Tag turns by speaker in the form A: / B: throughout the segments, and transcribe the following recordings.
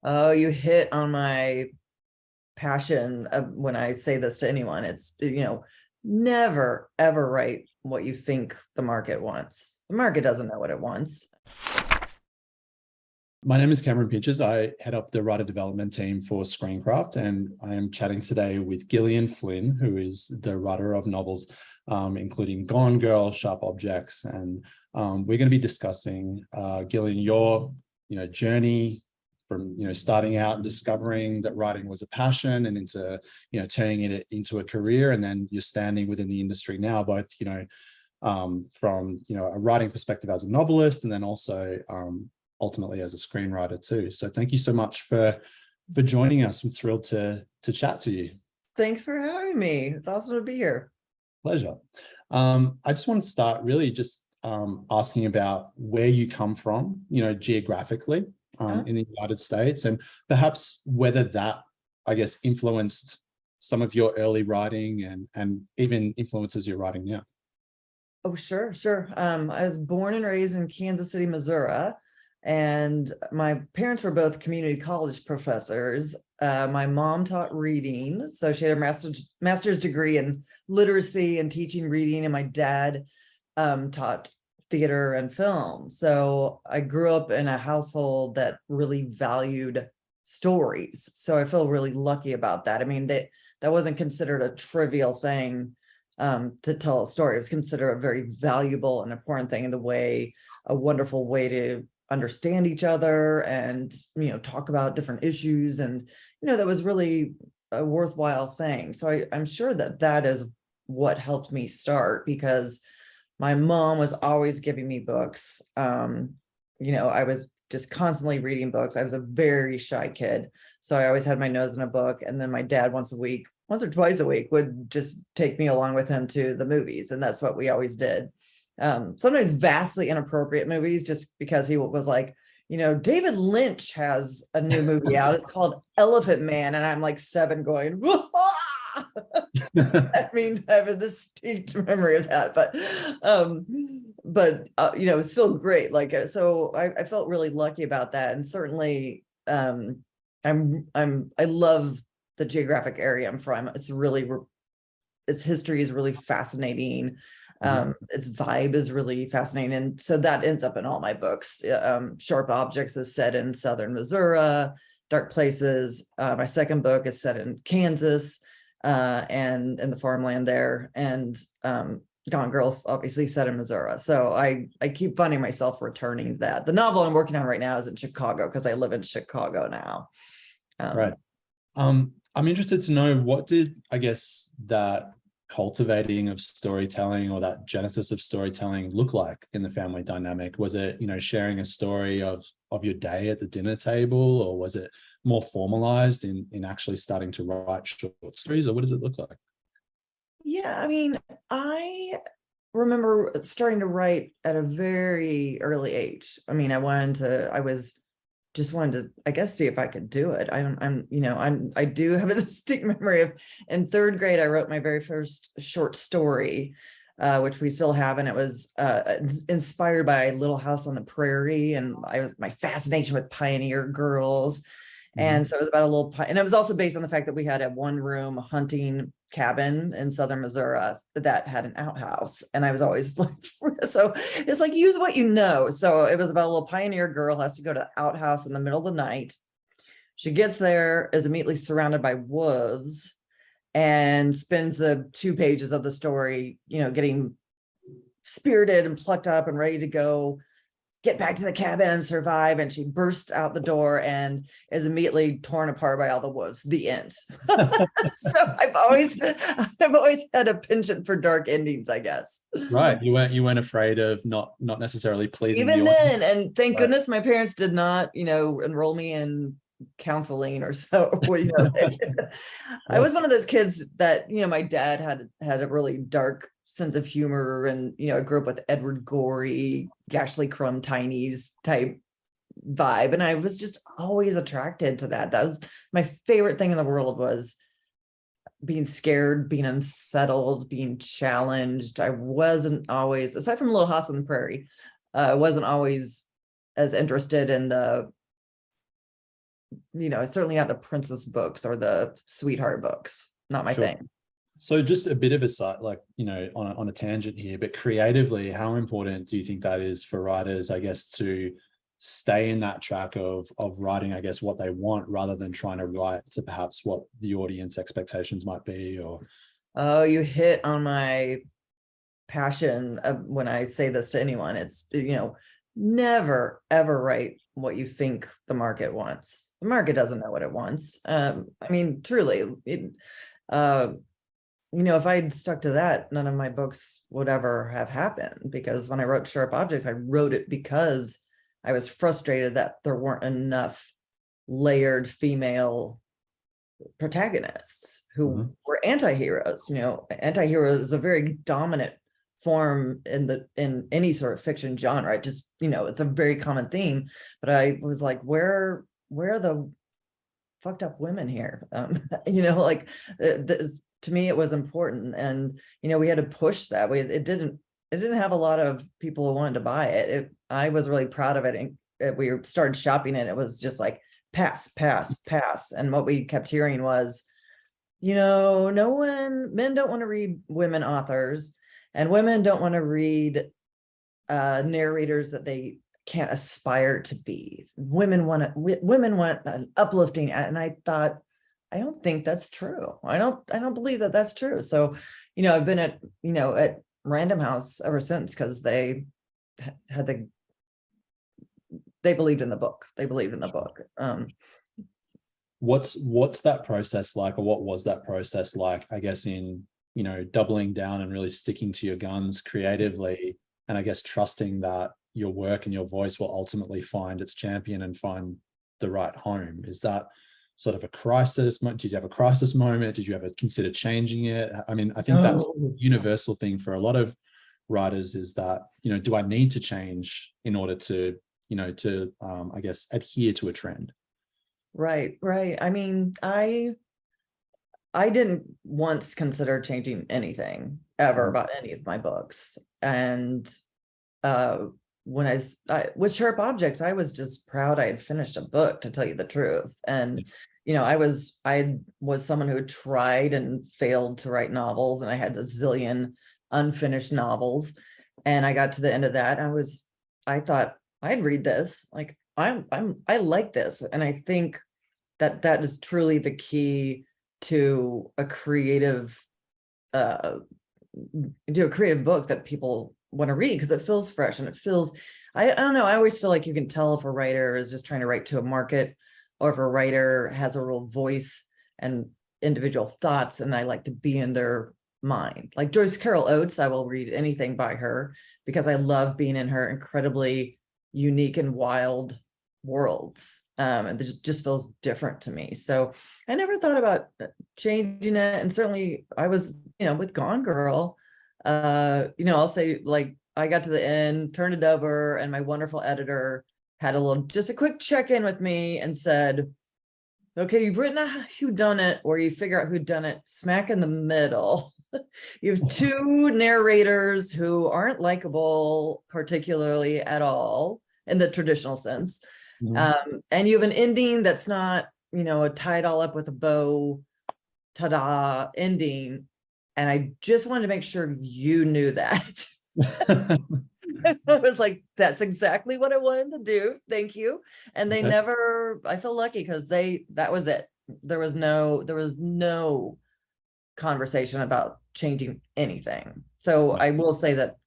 A: Oh, you hit on my passion when I say this to anyone. It's, never ever write what you think the market wants. The market doesn't know what it wants.
B: My name is Cameron Pinches. I head up the writer development team for ScreenCraft, and I am chatting today with Gillian Flynn, who is the writer of novels, including Gone Girl, Sharp Objects, and we're going to be discussing, Gillian, your journey from starting out and discovering that writing was a passion, and into turning it into a career, and then you're standing within the industry now, both from a writing perspective as a novelist, and then also ultimately as a screenwriter too. So thank you so much for joining us. I'm thrilled to chat to you.
A: Thanks for having me. It's awesome to be here.
B: Pleasure. I just want to start really just asking about where you come from, geographically in the United States, and perhaps whether that, I guess, influenced some of your early writing and even influences your writing now.
A: Oh, sure. I was born and raised in Kansas City, Missouri. And my parents were both community college professors. My mom taught reading, so she had a master's degree in literacy and teaching reading, and my dad taught theater and film. So I grew up in a household that really valued stories. So I feel really lucky about that. I mean, that wasn't considered a trivial thing to tell a story. It was considered a very valuable and important thing, in the way, a wonderful way to understand each other and talk about different issues, and that was really a worthwhile thing. So I'm sure that is what helped me start, because my mom was always giving me books. I was just constantly reading books. I was a very shy kid, so I always had my nose in a book. And then my dad once or twice a week would just take me along with him to the movies, and that's what we always did. Sometimes vastly inappropriate movies, just because he was like, David Lynch has a new movie out. It's called Elephant Man. And I'm like 7 going, I mean, I have a distinct memory of that, but it's still great. So I felt really lucky about that. And certainly, I love the geographic area I'm from. Its history is really fascinating. Its vibe is really fascinating, and so that ends up in all my books. Sharp Objects is set in southern Missouri. Dark Places, my second book, is set in Kansas and in the farmland there, and Gone Girl's obviously set in Missouri. So I keep finding myself returning to that. The novel I'm working on right now is in Chicago, because I live in Chicago now.
B: Right. I'm interested to know, what did, I guess, that cultivating of storytelling, or that genesis of storytelling, look like in the family dynamic? Was it sharing a story of your day at the dinner table, or was it more formalized in actually starting to write short stories, or what does it look like?
A: Yeah, I mean, I remember starting to write at a very early age. I mean, just wanted to, I guess, see if I could do it. I do have a distinct memory of, in 3rd grade, I wrote my very first short story, which we still have, and it was inspired by Little House on the Prairie, and my fascination with pioneer girls. And so it was about a little, and it was also based on the fact that we had a 1-room hunting cabin in southern Missouri that had an outhouse. And I was always like, so it's like, use what you know. So it was about a little pioneer girl who has to go to the outhouse in the middle of the night. She gets there, is immediately surrounded by wolves, and spends the 2 pages of the story, getting spirited and plucked up and ready to go get back to the cabin and survive. And she bursts out the door and is immediately torn apart by all the wolves. The end. So I've always had a penchant for dark endings, I guess.
B: Right. You weren't afraid of not necessarily pleasing
A: even
B: the audience.
A: then. And thank goodness my parents did not, enroll me in counseling or so. I was one of those kids that, my dad had a really dark sense of humor, and I grew up with Edward Gorey, Gashly Crumb Tinies type vibe, and I was just always attracted to that. That was my favorite thing in the world, was being scared, being unsettled, being challenged. I wasn't always, aside from Little House on the Prairie, I wasn't always as interested in the certainly not the princess books or the sweetheart books, not my
B: Sure.
A: thing.
B: So just a bit of a side, like, on a tangent here, but creatively, how important do you think that is for writers, I guess, to stay in that track of writing, I guess, what they want rather than trying to write to perhaps what the audience expectations might be? Or
A: Oh, you hit on my passion when I say this to anyone. It's, never ever write what you think the market wants. The market doesn't know what it wants. I mean, truly, if I'd stuck to that, none of my books would ever have happened, because when I wrote Sharp Objects, I wrote it because I was frustrated that there weren't enough layered female protagonists who were anti-heroes. Anti-hero is a very dominant form in any sort of fiction genre. It just, it's a very common theme, but I was like, where are the fucked up women here? To me, it was important. And, we had to push that. It didn't have a lot of people who wanted to buy it. I was really proud of it. And we started shopping it. It was just like, pass. And what we kept hearing was, men don't want to read women authors, and women don't want to read narrators that they can't aspire to be. Women want an uplifting. And I thought, I don't think that's true. I don't believe that that's true. So, I've been at Random House ever since, because they believed in the book.
B: What's that process like, or what was that process like, I guess, in, doubling down and really sticking to your guns creatively, and I guess trusting that your work and your voice will ultimately find its champion and find the right home? Is that sort of a crisis? Did you have a crisis moment? Did you ever consider changing it? I mean, I think that's a universal thing for a lot of writers, is that, do I need to change in order to, I guess, adhere to a trend?
A: Right. I mean, I didn't once consider changing anything ever about any of my books. And when I with Sharp Objects, I was just proud I had finished a book, to tell you the truth. And I was someone who had tried and failed to write novels, and I had a zillion unfinished novels. And I got to the end of that, and I thought I'd read this. Like, I like this. And I think that is truly the key to a creative book that people want to read, because it feels fresh, and it feels, I don't know, I always feel like you can tell if a writer is just trying to write to a market, or if a writer has a real voice and individual thoughts, and I like to be in their mind. Like Joyce Carol Oates, I will read anything by her, because I love being in her incredibly unique and wild worlds. And it just feels different to me. So I never thought about changing it. And certainly I was, with Gone Girl, I'll say, like, I got to the end, turned it over, and my wonderful editor had just a quick check-in with me and said, okay, you've written a whodunit, or you figure out whodunit smack in the middle. You have two narrators who aren't likable particularly at all in the traditional sense. And you have an ending that's not, a tie it all up with a bow, ta-da ending. And I just wanted to make sure you knew that. I was like, that's exactly what I wanted to do. Thank you. And they never, I feel lucky, because that was it. There was no conversation about changing anything. So I will say that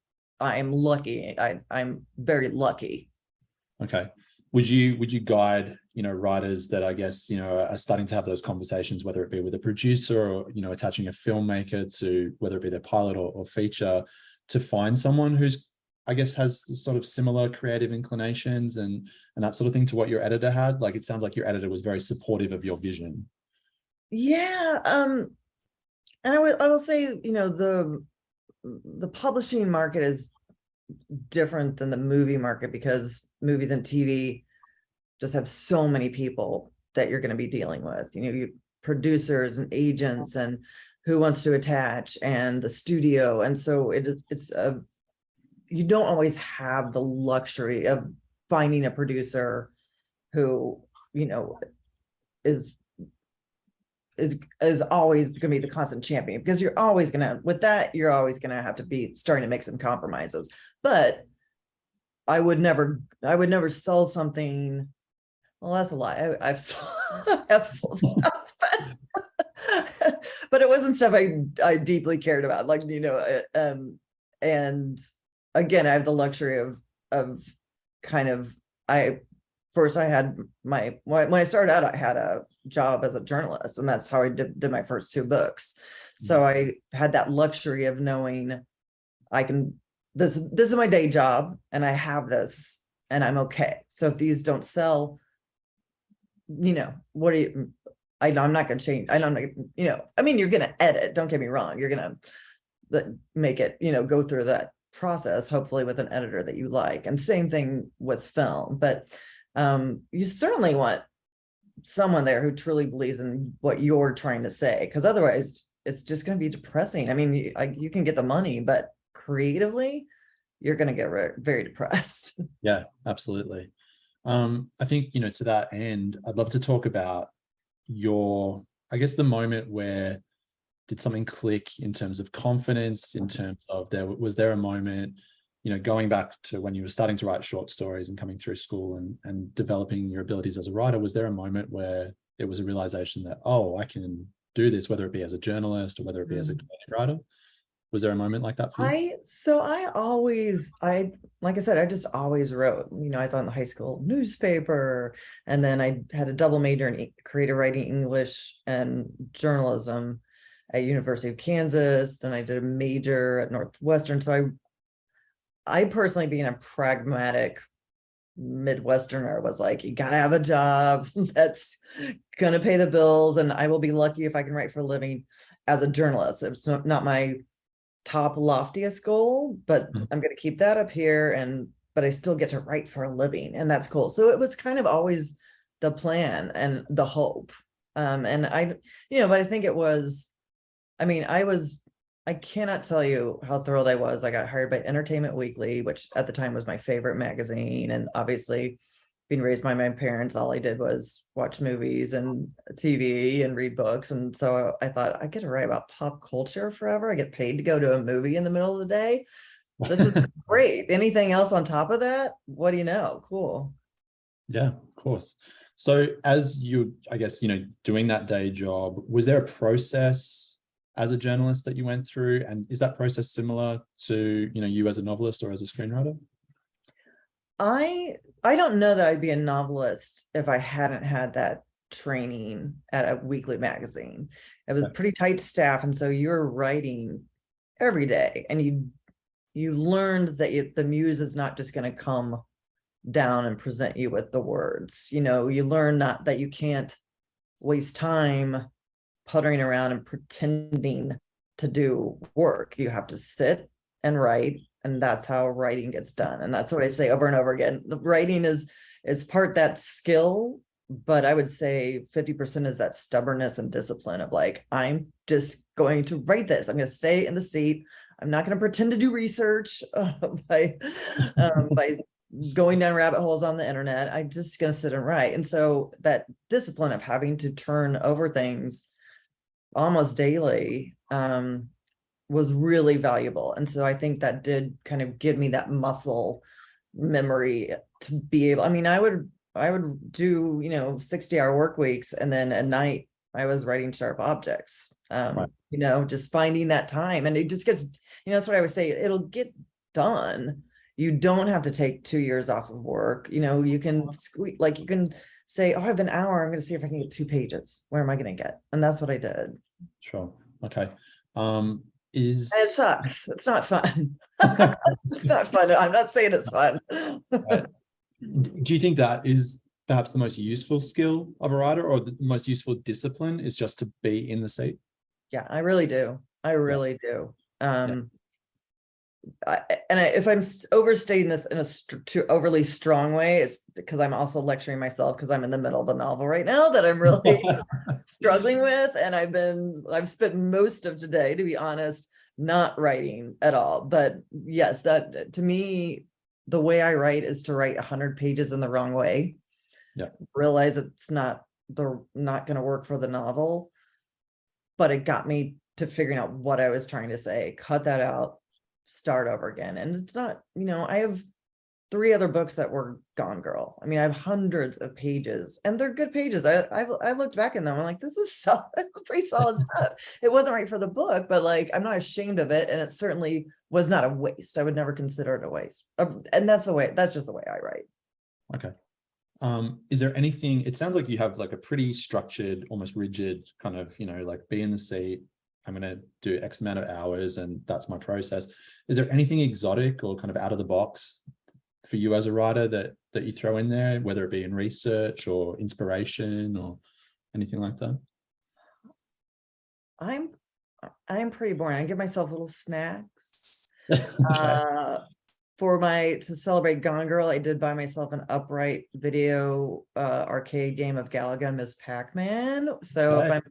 A: I'm lucky. I'm very lucky.
B: Okay. Would you guide, writers that, I guess, are starting to have those conversations, whether it be with a producer or, attaching a filmmaker to, whether it be their pilot or feature, to find someone who's, I guess, has sort of similar creative inclinations and that sort of thing to what your editor had? Like, it sounds like your editor was very supportive of your vision.
A: Yeah. And I will say, the publishing market is different than the movie market, because movies and TV just have so many people that you're going to be dealing with, you producers and agents, and who wants to attach, and the studio. And so you don't always have the luxury of finding a producer who, is always going to be the constant champion, because you're always going to, with that, you're always going to have to be starting to make some compromises. But I would never sell something. Well, that's a lie. I've sold stuff, but it wasn't stuff I deeply cared about. Like, and again, I have the luxury of kind of, when I started out, I had a job as a journalist, and that's how I did my first 2 books. So I had that luxury of knowing this is my day job, and I have this, and I'm okay. So if these don't sell, what do you, I'm not going to change. I'm not, I mean, you're going to edit, don't get me wrong. You're going to make it, go through that process, hopefully with an editor that you like. And same thing with film, but you certainly want someone there who truly believes in what you're trying to say, because otherwise it's just going to be depressing. I mean, you can get the money, but creatively, you're going to get very depressed.
B: Yeah, absolutely. I think, to that end, I'd love to talk about the moment where did something click in terms of confidence, in terms of was there a moment, going back to when you were starting to write short stories and coming through school and developing your abilities as a writer, was there a moment where there was a realization that, oh, I can do this, whether it be as a journalist or whether it be as a comedic writer? Was there a moment like that for you?
A: Like I said, I just always wrote. I was on the high school newspaper, and then I had a double major in creative writing, English and journalism at University of Kansas. Then I did a major at Northwestern. So I personally, being a pragmatic Midwesterner, was like, you gotta have a job that's gonna pay the bills, and I will be lucky if I can write for a living as a journalist. It's not my top loftiest goal, but I'm going to keep that up here, but I still get to write for a living, and that's cool. So it was kind of always the plan and the hope. And but I think it was, I cannot tell you how thrilled I was. I got hired by Entertainment Weekly, which at the time was my favorite magazine. And obviously, being raised by my parents, all I did was watch movies and TV and read books. And so I thought, I get to write about pop culture forever. I get paid to go to a movie in the middle of the day. This is great. Anything else on top of that? What do you know? Cool.
B: Yeah, of course. So as you, doing that day job, was there a process as a journalist that you went through? And is that process similar to, you as a novelist or as a screenwriter?
A: I don't know that I'd be a novelist if I hadn't had that training at a weekly magazine. It was a pretty tight staff, and so you're writing every day, and you learned that the muse is not just going to come down and present you with the words. You learn that you can't waste time puttering around and pretending to do work. You have to sit and write. And that's how writing gets done. And that's what I say over and over again. The writing is part that skill, but I would say 50% is that stubbornness and discipline of like, I'm just going to write this. I'm going to stay in the seat. I'm not going to pretend to do research by going down rabbit holes on the internet. I'm just going to sit and write. And so that discipline of having to turn over things almost daily, was really valuable. And so I think that did kind of give me that muscle memory to be able, I would do, 60-hour work weeks. And then at night I was writing sharp objects, just finding that time. And it just gets, that's what I would say. It'll get done. You don't have to take 2 years off of work. You can you can say, oh, I have an hour. I'm going to see if I can get 2 pages. Where am I going to get? And that's what I did.
B: Sure. Okay.
A: It sucks. It's not fun. It's not fun. I'm not saying it's fun.
B: Do you think that is perhaps the most useful skill of a writer, or the most useful discipline is just to be in the seat?
A: Yeah, I really do. I really do. If I'm overstating this in a too overly strong way, it's because I'm also lecturing myself, because I'm in the middle of a novel right now that I'm really struggling with. And I've spent most of today, to be honest, not writing at all. But yes, that to me, the way I write is to write 100 pages in the wrong way.
B: Yeah.
A: Realize it's not they're not going to work for the novel, but it got me to figuring out what I was trying to say, cut that out, start over again. And it's not, I have 3 other books that were Gone Girl. I mean, I have hundreds of pages and they're good pages. I looked back in them. I'm like, this is solid, pretty solid stuff. It wasn't right for the book, but like, I'm not ashamed of it. And it certainly was not a waste. I would never consider it a waste. And that's just the way I write.
B: Okay. Is there anything, it sounds like you have like a pretty structured, almost rigid kind of, like be in the seat, I'm going to do X amount of hours and that's my process. Is there anything exotic or kind of out of the box for you as a writer that you throw in there, whether it be in research or inspiration or anything like that?
A: I'm pretty boring. I give myself little snacks.
B: Okay.
A: To celebrate Gone Girl, I did buy myself an upright video arcade game of Galaga and Miss Pac-Man. So if I'm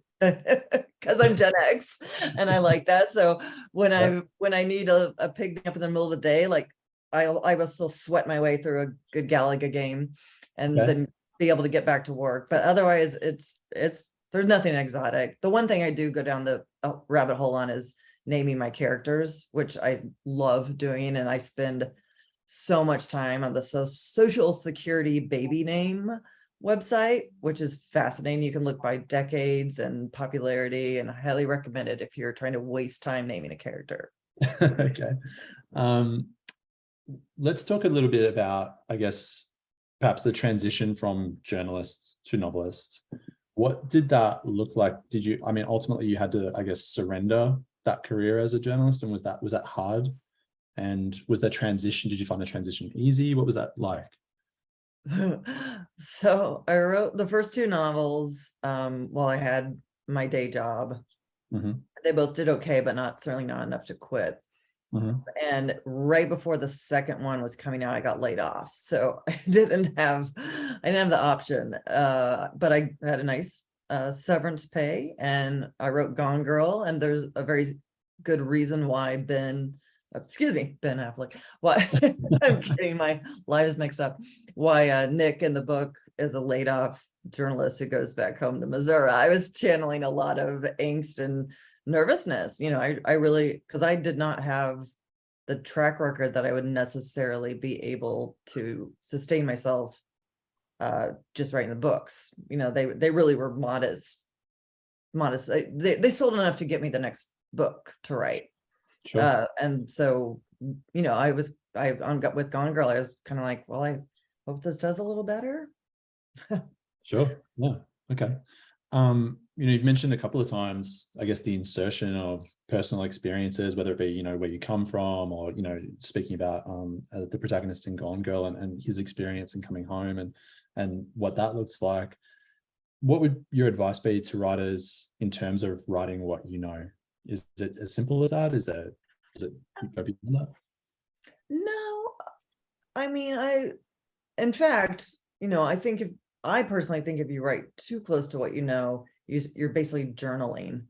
A: because I'm Gen X and I like that. So when I need a pick me up in the middle of the day, like I will still sweat my way through a good Galaga game and then be able to get back to work. But otherwise it's there's nothing exotic. The one thing I do go down the rabbit hole on is naming my characters, which I love doing. And I spend so much time on the Social Security baby name website, which is fascinating. You can look by decades and popularity, and I highly recommend it if you're trying to waste time naming a character.
B: Okay. Let's talk a little bit about, I guess, perhaps the transition from journalist to novelist. What did that look like? Ultimately you had to, I guess, surrender that career as a journalist, and was that hard? And was the transition, did you find the transition easy? What was that like?
A: So I wrote the first 2 novels while I had my day job.
B: Mm-hmm.
A: They both did okay, but certainly not enough to quit. Mm-hmm. And right before the second one was coming out, I got laid off. So I didn't have the option. But I had a nice severance pay, and I wrote Gone Girl, and there's a very good reason why Ben Affleck, why I'm getting my lives mixed up, why Nick in the book is a laid off journalist who goes back home to Missouri. I was channeling a lot of angst and nervousness. I really, because I did not have the track record that I would necessarily be able to sustain myself just writing the books. They really were modest. They sold enough to get me the next book to write.
B: Sure.
A: And so, with Gone Girl, I was kind of like, well, I hope this does a little better.
B: Sure. Yeah. Okay. You've mentioned a couple of times, I guess, the insertion of personal experiences, whether it be, where you come from, or, speaking about the protagonist in Gone Girl and his experience in coming home and what that looks like. What would your advice be to writers in terms of writing what you know? Is it as simple as that? Does it go beyond that?
A: No, I mean, in fact, I personally think if you write too close to what you're basically journaling,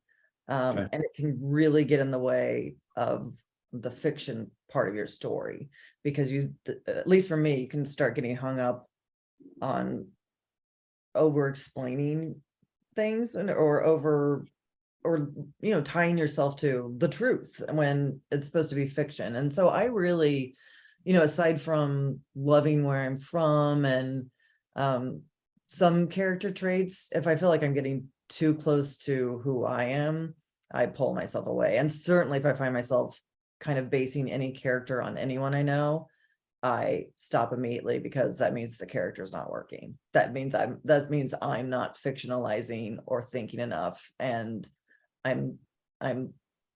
A: and it can really get in the way of the fiction part of your story, because at least for me, you can start getting hung up on over explaining things or tying yourself to the truth when it's supposed to be fiction. And so I really, aside from loving where I'm from and some character traits, if I feel like I'm getting too close to who I am, I pull myself away. And certainly if I find myself kind of basing any character on anyone I know, I stop immediately, because that means the character's not working. That means I'm not fictionalizing or thinking enough, and I'm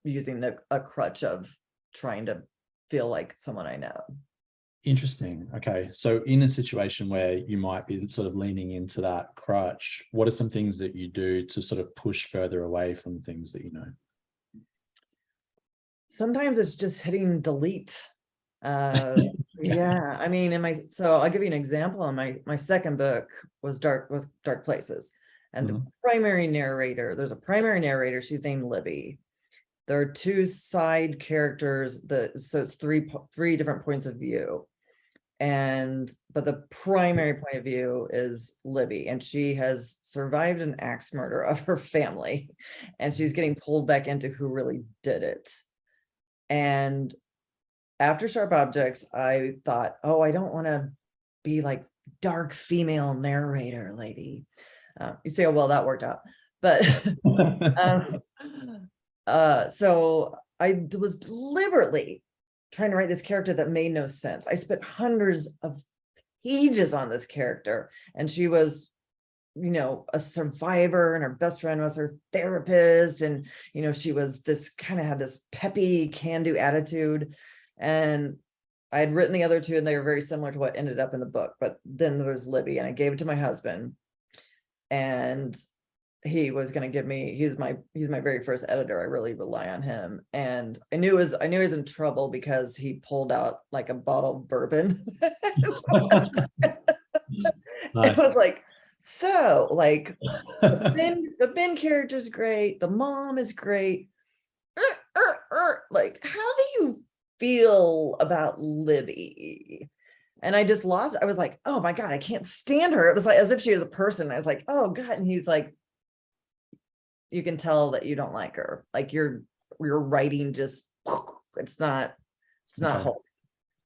A: using a crutch of trying to feel like someone I know.
B: Interesting. Okay. So in a situation where you might be sort of leaning into that crutch, what are some things that you do to sort of push further away from things that you know?
A: Sometimes it's just hitting delete. Yeah, I mean, so I'll give you an example. My second book was Dark Places, and the primary narrator, there's a primary narrator, she's named Libby. There are 2 side characters, so it's three different points of view, but the primary point of view is Libby, and she has survived an axe murder of her family, and she's getting pulled back into who really did it. And after Sharp Objects, I thought, oh, I don't want to be like dark female narrator lady. You say, oh, well, that worked out. But so I was deliberately trying to write this character that made no sense. I spent hundreds of pages on this character, and she was, you know, a survivor, and her best friend was her therapist, and you know, she was this kind of had this peppy can-do attitude. And I had written the other two, and they were very similar to what ended up in the book. But then there was Libby, and I gave it to my husband, and he was going to give me, he's my very first editor. I really rely on him. And I knew he was in trouble because he pulled out like a bottle of bourbon. It was like, so like the Ben character's great, the mom is great. Like, how do you feel about Libby? And I just lost. I was like, oh my God, I can't stand her. It was like as if she was a person. I was like, oh God. And he's like, you can tell that you don't like her. Like your writing just, it's not whole.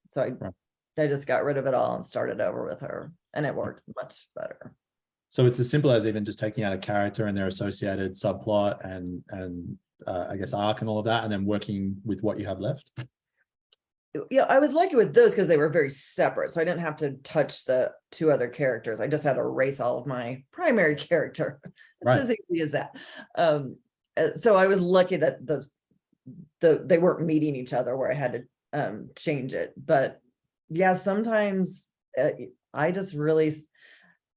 A: So I just got rid of it all and started over with her, and it worked much better.
B: So it's as simple as even just taking out a character and their associated subplot and I guess arc and all of that, and then working with what you have left.
A: Yeah, I was lucky with those because they were very separate, so I didn't have to touch the two other characters. I just had to erase all of my primary character. It's as easy as that. So I was lucky that they weren't meeting each other where I had to change it. But yeah, sometimes I just really,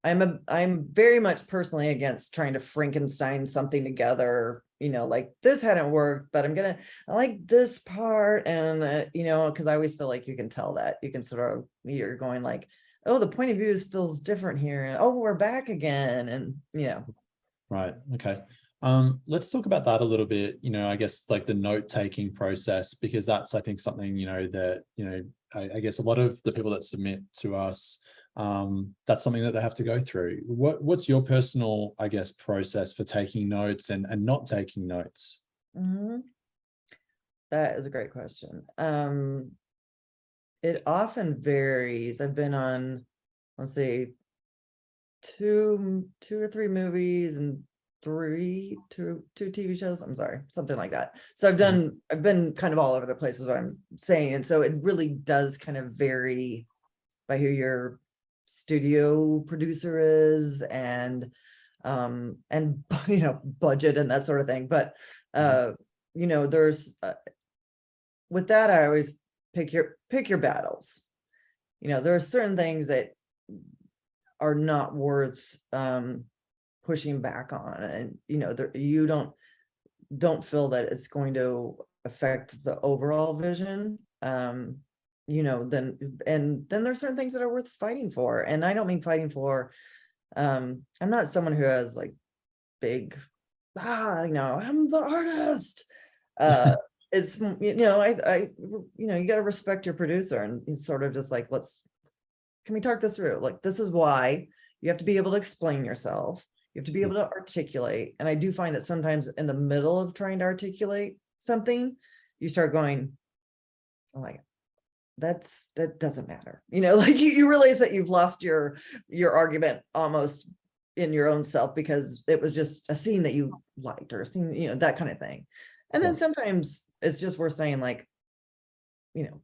A: I'm very much personally against trying to Frankenstein something together. You know, like this hadn't worked, but I like this part. And, you know, because I always feel like you can tell that. You can sort of, you're going like, oh, the point of view feels different here. And, oh, we're back again. And, you know.
B: Right. Okay. Let's talk about that a little bit, you know, I guess like the note-taking process, because that's, I think, something, you know, that, you know, I guess a lot of the people that submit to us, that's something that they have to go through. What's your personal, I guess, process for taking notes and not taking notes?
A: Mm-hmm. That is a great question. It often varies. I've been on, let's see, two or three movies and two TV shows. I'm sorry, something like that. So I've been kind of all over the place is what I'm saying. And so it really does kind of vary by who your studio producer is and you know, budget and that sort of thing. But you know, there's with that, I always pick your battles. You know, there are certain things that are not worth pushing back on, and you know, you don't feel that it's going to affect the overall vision. You know, then there's certain things that are worth fighting for. And I don't mean fighting for, I'm not someone who has like big, you know, I'm the artist. It's, you know, you know, you got to respect your producer, and it's sort of just like, can we talk this through? Like, this is why you have to be able to explain yourself. You have to be able to articulate. And I do find that sometimes in the middle of trying to articulate something, you start going, oh my God, that doesn't matter. You know, like you realize that you've lost your argument almost in your own self because it was just a scene that you liked, or a scene, you know, that kind of thing. And then sometimes it's just worth saying like, you know,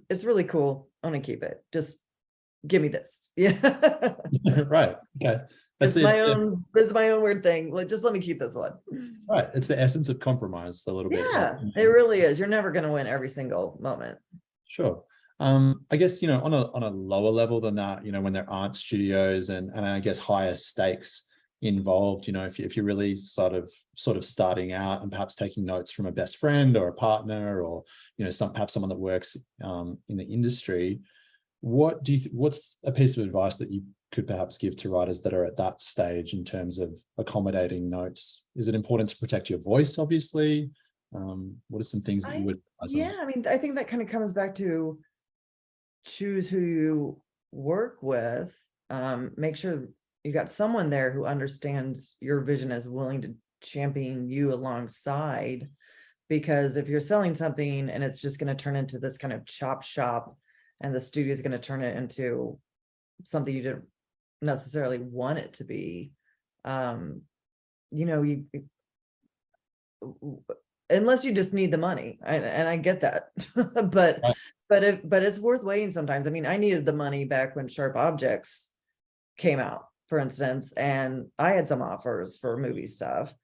A: it's really cool. I'm gonna keep it. Just give me this. Yeah.
B: Right. Okay.
A: This is my own weird thing. Like, just let me keep this one.
B: Right. It's the essence of compromise a little bit.
A: Yeah, it really is. You're never going to win every single moment.
B: Sure. I guess, you know, on a lower level than that, you know, when there aren't studios and I guess higher stakes involved, you know, if you're really sort of starting out and perhaps taking notes from a best friend or a partner, or, you know, perhaps someone that works in the industry, what's a piece of advice that you could perhaps give to writers that are at that stage in terms of accommodating notes? Is it important to protect your voice, obviously? What are some things that you would advise on?
A: I mean, I think that kind of comes back to choose who you work with, make sure you got someone there who understands your vision, is willing to champion you alongside. Because if you're selling something and it's just going to turn into this kind of chop shop, and the studio is going to turn it into something you didn't necessarily want it to be, you unless you just need the money, and I get that, but it's worth waiting sometimes. I mean, I needed the money back when Sharp Objects came out, for instance, and I had some offers for movie stuff,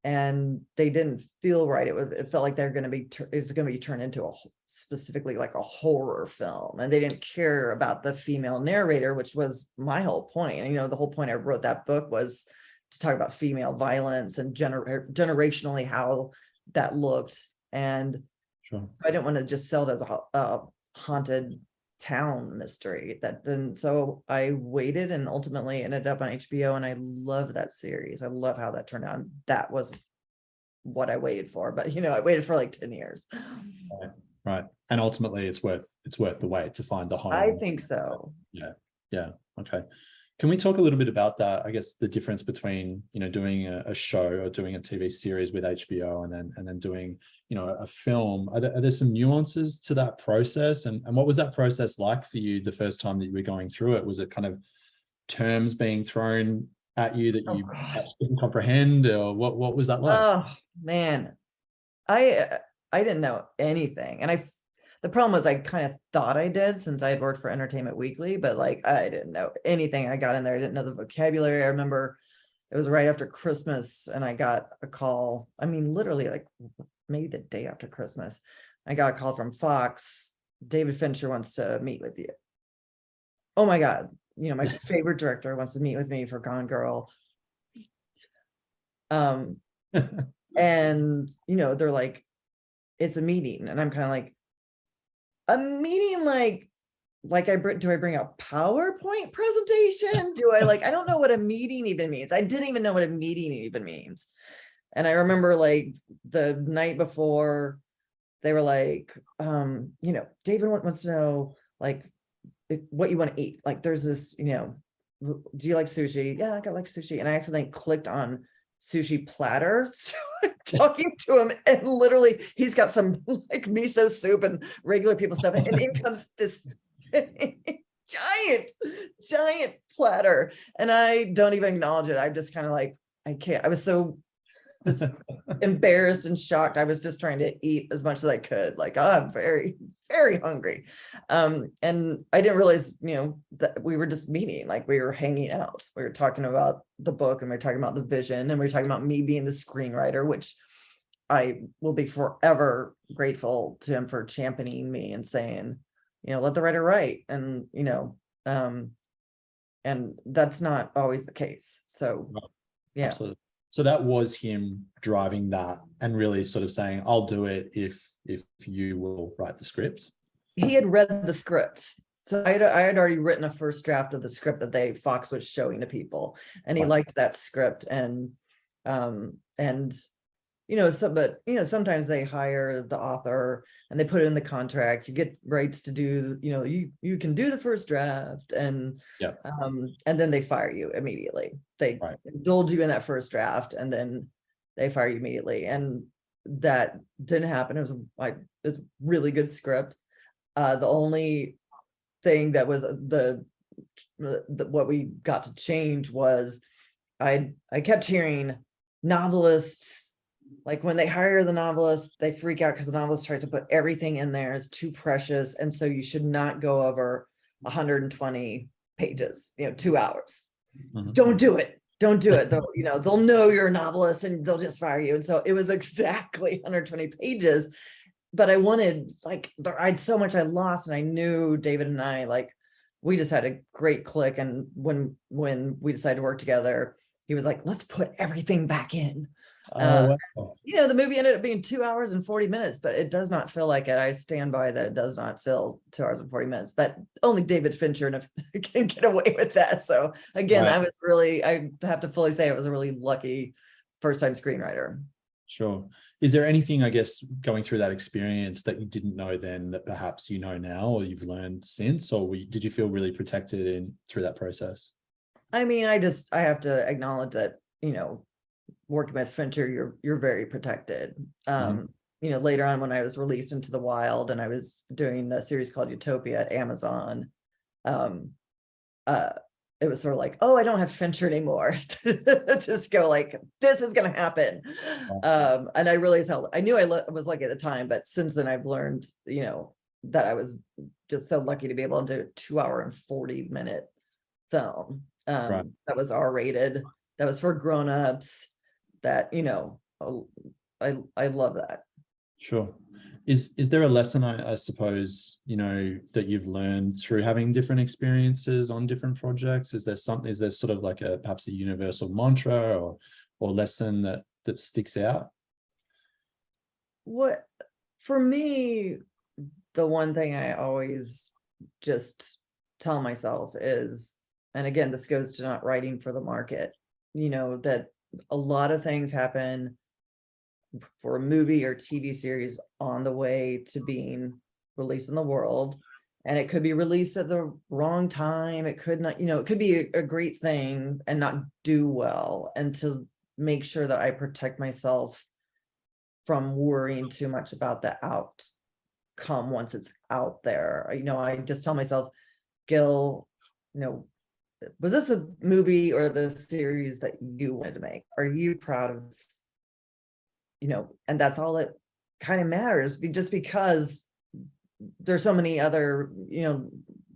A: and they didn't feel right. It felt like they're going to be it's going to be turned into specifically like a horror film, and they didn't care about the female narrator, which was my whole point. And the whole point I wrote that book was to talk about female violence and generationally how that looked. And
B: Sure.
A: I didn't want to just sell it as a haunted town mystery. So I waited, and ultimately ended up on HBO, and I love that series. I love how that turned out. That was what I waited for, but I waited for like 10 years.
B: Right. And ultimately it's worth the wait to find the home.
A: I think so.
B: Yeah. Okay. Can we talk a little bit about that? I guess the difference between, doing a show or doing a TV series with HBO and then doing, a film. Are there some nuances to that process? And what was that process like for you the first time that you were going through it? Was it kind of terms being thrown at you that you didn't comprehend, or what was that like?
A: Oh man, I didn't know anything, and the problem was I kind of thought I did, since I had worked for Entertainment Weekly, but like I didn't know anything. I got in there, I didn't know the vocabulary. I remember it was right after Christmas, and I got a call. I mean, literally like maybe the day after Christmas, I got a call from Fox. David Fincher wants to meet with you. Oh my God. My favorite director wants to meet with me for Gone Girl. And they're like, it's a meeting. And I'm kind of like, a meeting, do I bring a PowerPoint presentation? I don't know what a meeting even means. I didn't even know what a meeting even means. And I remember like the night before, they were like, David wants to know what you want to eat. Like there's this, do you like sushi? Yeah, I like sushi. And I accidentally clicked on sushi platter. So I'm talking to him, and literally he's got some like miso soup and regular people stuff. And in comes this giant platter. And I don't even acknowledge it. I'm just kind of like, I can't. I was so embarrassed and shocked. I was just trying to eat as much as I could. Like, I'm very, very hungry. And I didn't realize, that we were just meeting, like we were hanging out. We were talking about the book, and we were talking about the vision, and we were talking about me being the screenwriter, which I will be forever grateful to him for championing me and saying, let the writer write. And, and that's not always the case. So, yeah.
B: Absolutely. So that was him driving that and really sort of saying, I'll do it if you will write the script.
A: He had read the script. So I had already written a first draft of the script that Fox was showing to people, and he liked that script. And sometimes they hire the author and they put it in the contract. You get rights to do, you can do the first draft, and then they fire you immediately. They indulge you in that first draft, and then they fire you immediately. And that didn't happen. It was it's really good script. The only thing that was what we got to change was I kept hearing novelists, like when they hire the novelist, they freak out because the novelist tries to put everything in there. It's too precious. And so you should not go over 120 pages, 2 hours. Mm-hmm. Don't do it. They'll know you're a novelist and they'll just fire you. And so it was exactly 120 pages. But I wanted, I had so much I lost, and I knew David and I, we just had a great click. And when we decided to work together, he was like, let's put everything back in. Wow. The movie ended up being 2 hours and 40 minutes, but it does not feel like it. I stand by that. It does not feel 2 hours and 40 minutes, but only David Fincher can get away with that. So again, I have to fully say it was a really lucky first time screenwriter.
B: Sure. Is there anything, I guess, going through that experience that you didn't know then that perhaps you know now or you've learned since, or did you feel really protected through that process?
A: I mean, I have to acknowledge that, working with Fincher, you're very protected.
B: Mhm.
A: Later on when I was released into the wild and I was doing the series called Utopia at Amazon, um, uh, it was sort of like, oh, I don't have Fincher anymore to just go like, this is going to happen.
B: Right.
A: And I realized how I knew was lucky at the time, but since then I've learned, that I was just so lucky to be able to do a 2 hour and 40-minute film
B: Right.
A: that was R-rated, that was for grown-ups, that, I love that.
B: Sure. Is there a lesson, I suppose, that you've learned through having different experiences on different projects? Is there sort of like perhaps a universal mantra or lesson that sticks out?
A: What, for me, the one thing I always just tell myself is, and again, this goes to not writing for the market, that a lot of things happen for a movie or TV series on the way to being released in the world. And it could be released at the wrong time. It could not, it could be a great thing and not do well. And to make sure that I protect myself from worrying too much about the outcome once it's out there. I just tell myself, Gil, was this a movie or the series that you wanted to make? Are you proud of this? And that's all that kind of matters, just because there's so many other,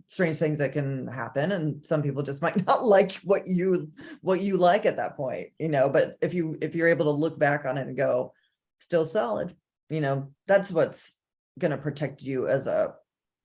A: strange things that can happen. And some people just might not like what you like at that point, but if you're able to look back on it and go, still solid, that's what's going to protect you as a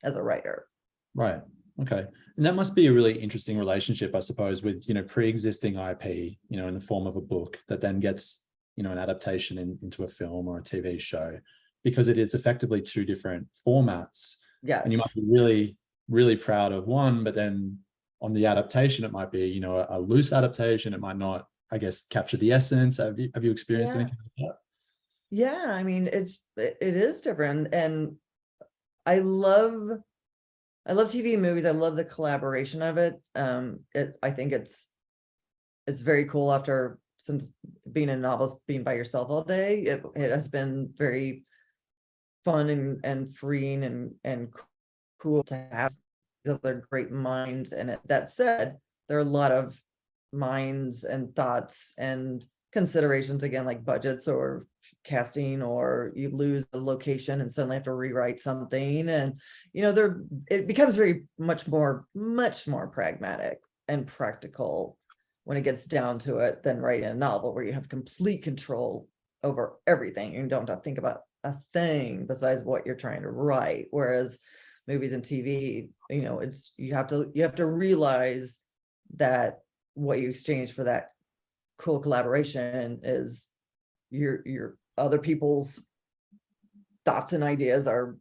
A: writer.
B: Right. Okay. And that must be a really interesting relationship, I suppose, with, pre-existing IP, in the form of a book that then gets, an adaptation into a film or a TV show, because it is effectively two different formats.
A: Yes.
B: And you might be really, really proud of one, but then on the adaptation, it might be, a loose adaptation. It might not, I guess, capture the essence. Have you experienced anything like that?
A: Yeah. I mean, it is different. And I love TV and movies. I love the collaboration of it. I think it's very cool since being a novelist, being by yourself all day, it has been very fun and freeing and cool to have other great minds in it. That said, there are a lot of minds and thoughts and considerations, again, like budgets or casting, or you lose the location and suddenly have to rewrite something. And, it becomes much more pragmatic and practical when it gets down to it than writing a novel where you have complete control over everything. You don't have to think about a thing besides what you're trying to write. Whereas movies and TV, you have to realize that what you exchange for that cool collaboration is your other people's thoughts and ideas are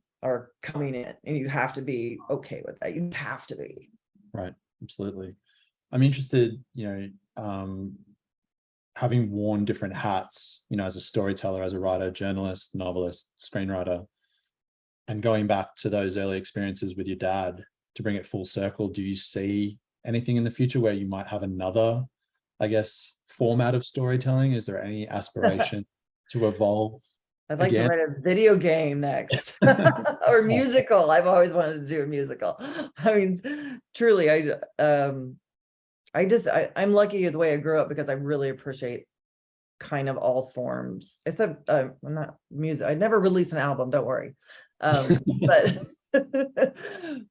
A: coming in, and you have to be okay with that. You have to be.
B: Right. Absolutely. I'm interested, having worn different hats, as a storyteller, as a writer, journalist, novelist, screenwriter, and going back to those early experiences with your dad to bring it full circle. Do you see anything in the future where you might have another, I guess, format of storytelling? Is there any aspiration to evolve?
A: I'd like
B: Again?
A: to write a video game next or musical. I've always wanted to do a musical. I mean, truly, I'm lucky the way I grew up, because I really appreciate kind of all forms, except I'm not music. I never released an album, don't worry. But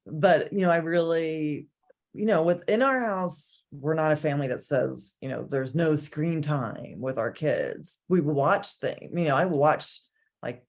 A: but I really, within our house, we're not a family that says, there's no screen time with our kids. We watch things, I watch like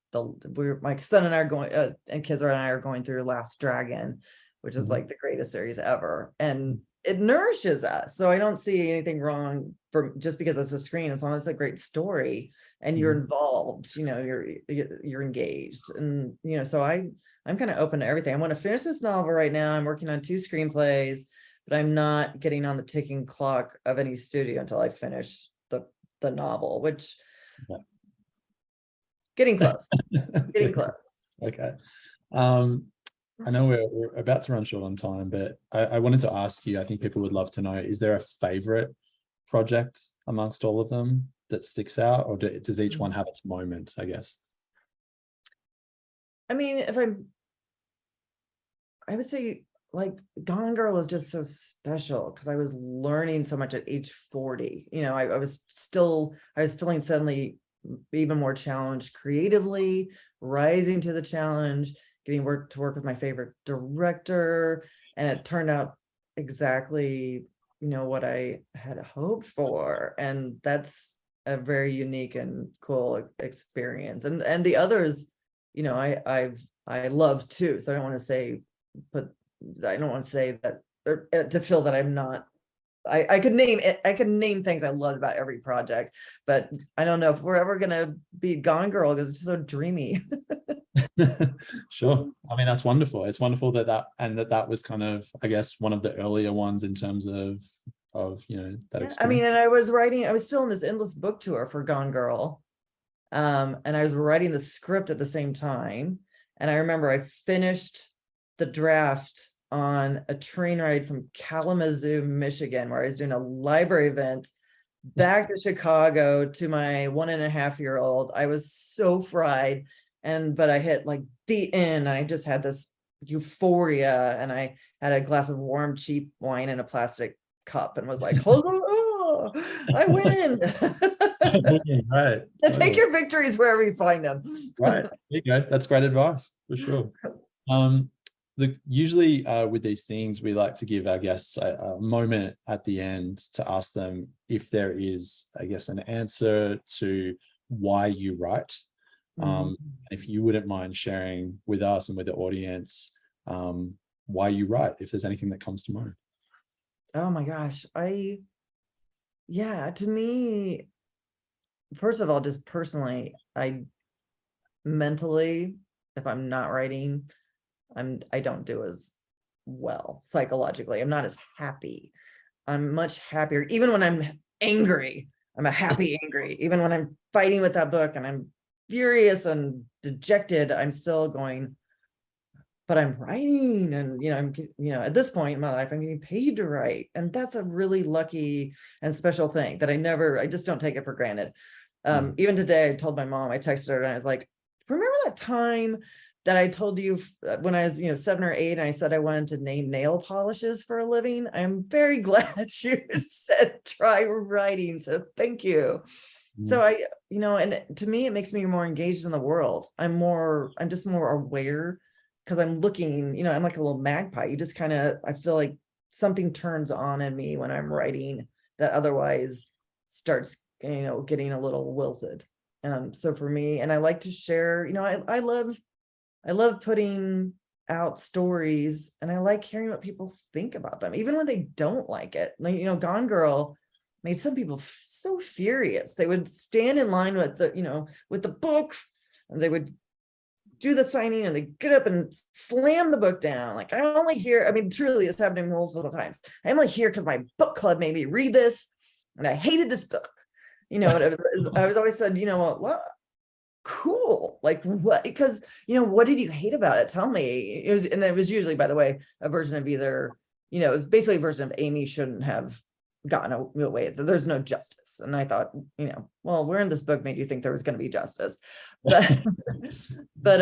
A: my son and I are going and kids and I are going through Last Dragon, which is like the greatest series ever, and it nourishes us. So I don't see anything wrong for just because it's a screen, as long as it's a great story and you're involved, you're engaged. And, so I'm kind of open to everything. I want to finish this novel right now. I'm working on 2 screenplays, but I'm not getting on the ticking clock of any studio until I finish the novel, which Getting close. Getting
B: Okay.
A: close.
B: Okay. I know we're about to run short on time, but I wanted to ask you, I think people would love to know, is there a favorite project amongst all of them that sticks out, or does each one have its moment, I guess?
A: I mean, I would say like Gone Girl is just so special because I was learning so much at age 40. You know, I was feeling suddenly even more challenged creatively, rising to the challenge, getting to work with my favorite director. And it turned out exactly, what I had hoped for. And that's a very unique and cool experience. And the others, I love too. So I don't want to say, but I don't want to say that, or to feel that I'm not. I could name things I loved about every project, but I don't know if we're ever gonna be Gone Girl because it's so dreamy.
B: Sure. I mean, that's wonderful. It's wonderful that was kind of, I guess, one of the earlier ones in terms of that experience.
A: I mean, and I was still in this endless book tour for Gone Girl. And I was writing the script at the same time. And I remember I finished the draft on a train ride from Kalamazoo, Michigan, where I was doing a library event back to Chicago to my 1.5-year-old. I was so fried. But I hit like the end. I just had this euphoria, and I had a glass of warm, cheap wine in a plastic cup and was like, oh, I win.
B: Right.
A: Take your victories wherever you find them.
B: Right. There you go. That's great advice for sure. Usually with these things, we like to give our guests a moment at the end to ask them if there is, I guess, an answer to why you write. If you wouldn't mind sharing with us and with the audience why you write, if there's anything that comes to mind.
A: Oh my gosh. To me, first of all, just personally, I mentally, if I'm not writing, I don't do as well psychologically. I'm not as happy. I'm much happier. Even when I'm angry, I'm a happy angry. Even when I'm fighting with that book and I'm furious and dejected, I'm still going, but I'm writing. And, I'm, at this point in my life, I'm getting paid to write. And that's a really lucky and special thing that I just don't take it for granted. Even today, I told my mom, I texted her and I was like, remember that time that I told you when I was, 7 or 8, and I said I wanted to name nail polishes for a living? I'm very glad you said try writing. So thank you. So and to me, it makes me more engaged in the world. I'm just more aware because I'm looking, I'm like a little magpie. You just I feel like something turns on in me when I'm writing that otherwise starts, getting a little wilted. So for me, and I like to share, I love putting out stories, and I like hearing what people think about them, even when they don't like it. Like, Gone Girl made some people so furious. They would stand in line with the book, and they would do the signing, and they get up and slam the book down. Like, truly, it's happened to me multiple times. I'm only here because my book club made me read this, and I hated this book. And I was always said, what? Cool. Like, what? Because, what did you hate about it? Tell me. It was usually, by the way, a version of either, it was basically a version of Amy shouldn't have gotten away. There's no justice. And I thought, well, where in this book made you think there was going to be justice? But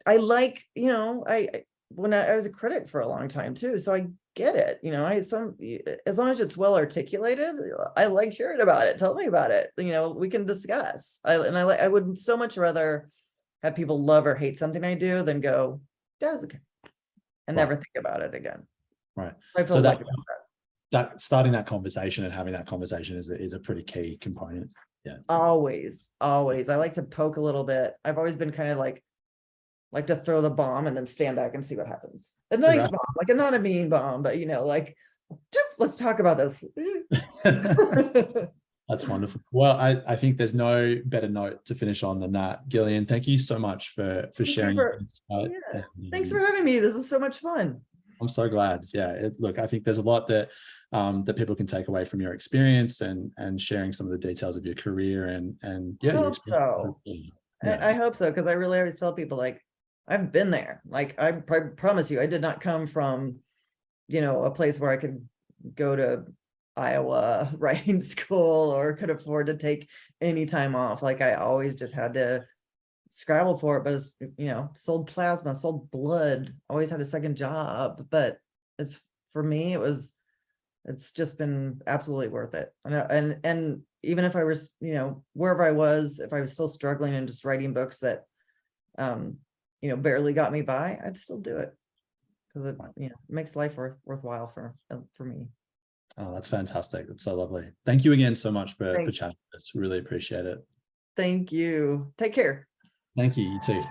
A: I like, when I was a critic for a long time too, so I get it. As long as it's well articulated, I like hearing about it. Tell me about it. We can discuss. I would so much rather have people love or hate something I do than go, that's okay, and never think about it again.
B: Right.
A: I feel
B: so that starting that conversation and having that conversation is a pretty key component. Yeah. Always.
A: I like to poke a little bit. I've always been kind of like to throw the bomb and then stand back and see what happens. A nice bomb, like not a mean bomb, but let's talk about this.
B: That's wonderful. Well, I think there's no better note to finish on than that. Gillian, thank you so much for sharing.
A: Thanks for having me. This is so much fun.
B: I'm so glad. Yeah. Look, I think there's a lot that people can take away from your experience and sharing some of the details of your career and
A: I hope so.
B: Yeah.
A: I hope so, because I really always tell people, like, I've been there. Like, I promise you, I did not come from, a place where I could go to Iowa writing school or could afford to take any time off. Like, I always just had to scrabble for it, but it's, sold plasma, sold blood, always had a second job. But it's, for me, it's just been absolutely worth it. And even if I was, wherever I was, if I was still struggling and just writing books that, barely got me by, I'd still do it, because it, makes life worthwhile for me.
B: Oh, that's fantastic. That's so lovely. Thank you again so much for
A: Thanks.
B: chatting with us. Really appreciate it.
A: Thank you. Take care.
B: Thank you. You too.